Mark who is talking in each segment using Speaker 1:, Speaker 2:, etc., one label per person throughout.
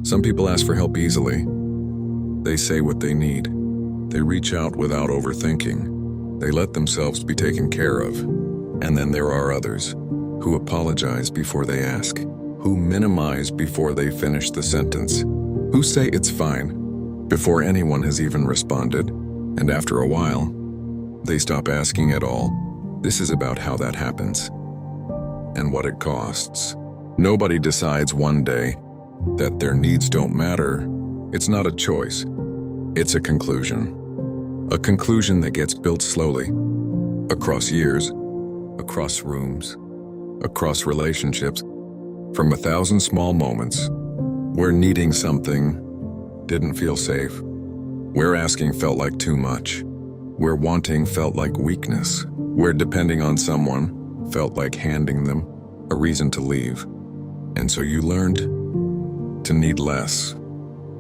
Speaker 1: Some people ask for help easily. They say what they need. They reach out without overthinking. They let themselves be taken care of. And then there are others who apologize before they ask, who minimize before they finish the sentence, who say it's fine before anyone has even responded, and after a while, they stop asking at all. This is about how that happens and what it costs. Nobody decides one day that their needs don't matter. It's not a choice. It's a conclusion. A conclusion that gets built slowly, across years, across rooms, across relationships, from 1,000 small moments where needing something didn't feel safe, where asking felt like too much, where wanting felt like weakness, where depending on someone felt like handing them a reason to leave. And so you learned to need less,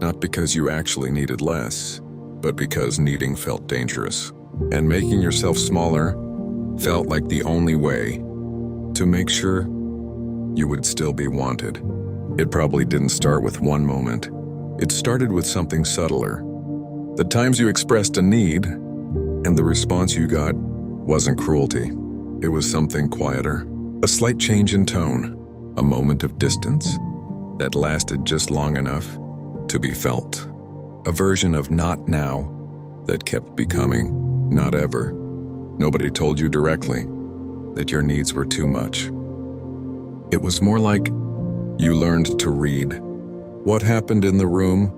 Speaker 1: not because you actually needed less, but because needing felt dangerous. And making yourself smaller felt like the only way to make sure you would still be wanted. It probably didn't start with one moment. It started with something subtler. The times you expressed a need, and the response you got wasn't cruelty. It was something quieter, a slight change in tone, a moment of distance that lasted just long enough to be felt. A version of not now that kept becoming not ever. Nobody told you directly that your needs were too much. It was more like you learned to read what happened in the room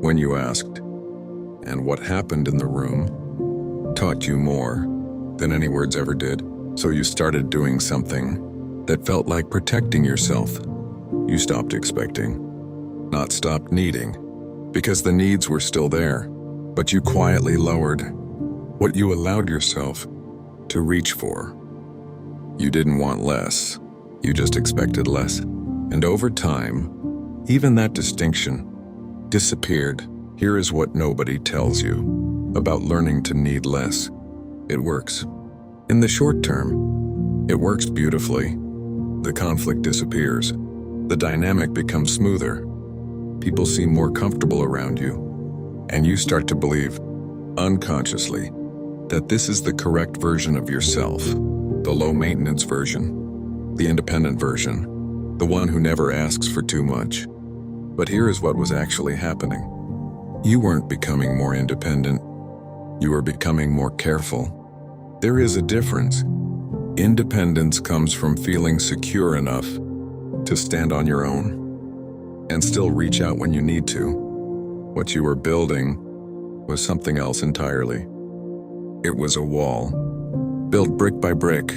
Speaker 1: when you asked, and what happened in the room taught you more than any words ever did. So you started doing something that felt like protecting yourself. You stopped expecting, not stopped needing, because the needs were still there, but you quietly lowered what you allowed yourself to reach for. You didn't want less, you just expected less. And over time, even that distinction disappeared. Here is what nobody tells you about learning to need less. It works. In the short term, it works beautifully. The conflict disappears. The dynamic becomes smoother. People seem more comfortable around you. And you start to believe, unconsciously, that this is the correct version of yourself. The low-maintenance version. The independent version. The one who never asks for too much. But here is what was actually happening. You weren't becoming more independent. You were becoming more careful. There is a difference. Independence comes from feeling secure enough to stand on your own and still reach out when you need to. What you were building was something else entirely. It was a wall, built brick by brick,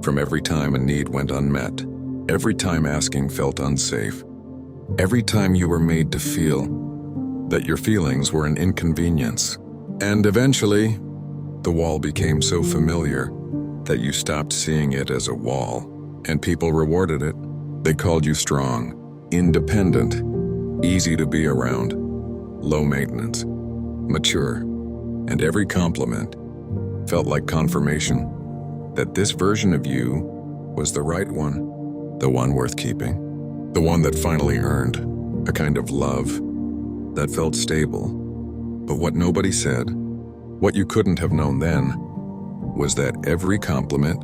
Speaker 1: from every time a need went unmet, every time asking felt unsafe, every time you were made to feel that your feelings were an inconvenience. And eventually, the wall became so familiar that you stopped seeing it as a wall, and people rewarded it. They called you strong, independent, easy to be around, low maintenance, mature, and every compliment felt like confirmation that this version of you was the right one, the one worth keeping, the one that finally earned a kind of love that felt stable. But what nobody said, what you couldn't have known then, was that every compliment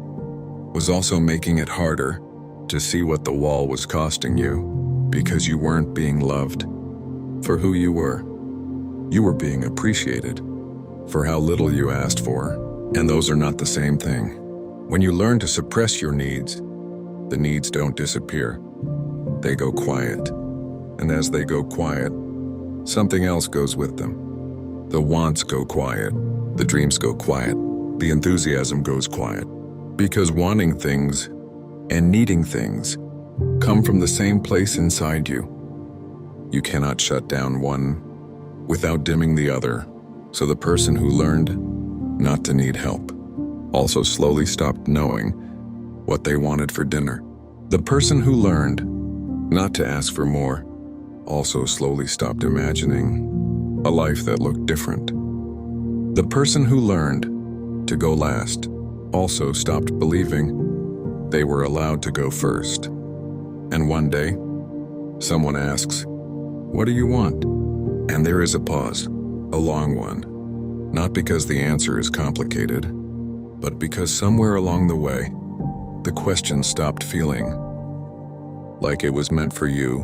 Speaker 1: was also making it harder to see what the wall was costing you, because you weren't being loved for who you were. You were being appreciated for how little you asked for, and those are not the same thing. When you learn to suppress your needs, the needs don't disappear. They go quiet, and as they go quiet, something else goes with them. The wants go quiet, the dreams go quiet, the enthusiasm goes quiet. Because wanting things and needing things come from the same place inside you. You cannot shut down one without dimming the other. So the person who learned not to need help also slowly stopped knowing what they wanted for dinner. The person who learned not to ask for more also slowly stopped imagining a life that looked different. The person who learned to go last also stopped believing they were allowed to go first. And one day, someone asks, What do you want? And there is a pause, a long one. Not because the answer is complicated, but because somewhere along the way, the question stopped feeling like it was meant for you.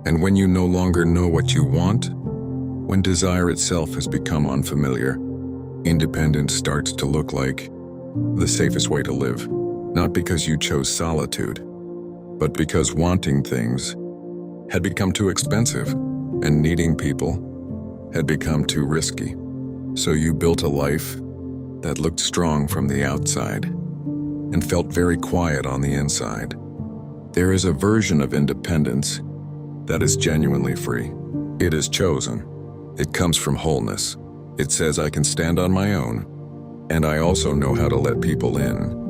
Speaker 1: And when you no longer know what you want, when desire itself has become unfamiliar, independence starts to look like the safest way to live. Not because you chose solitude, but because wanting things had become too expensive and needing people had become too risky. So you built a life that looked strong from the outside and felt very quiet on the inside. There is a version of independence that is genuinely free. It is chosen. It comes from wholeness. It says I can stand on my own, and I also know how to let people in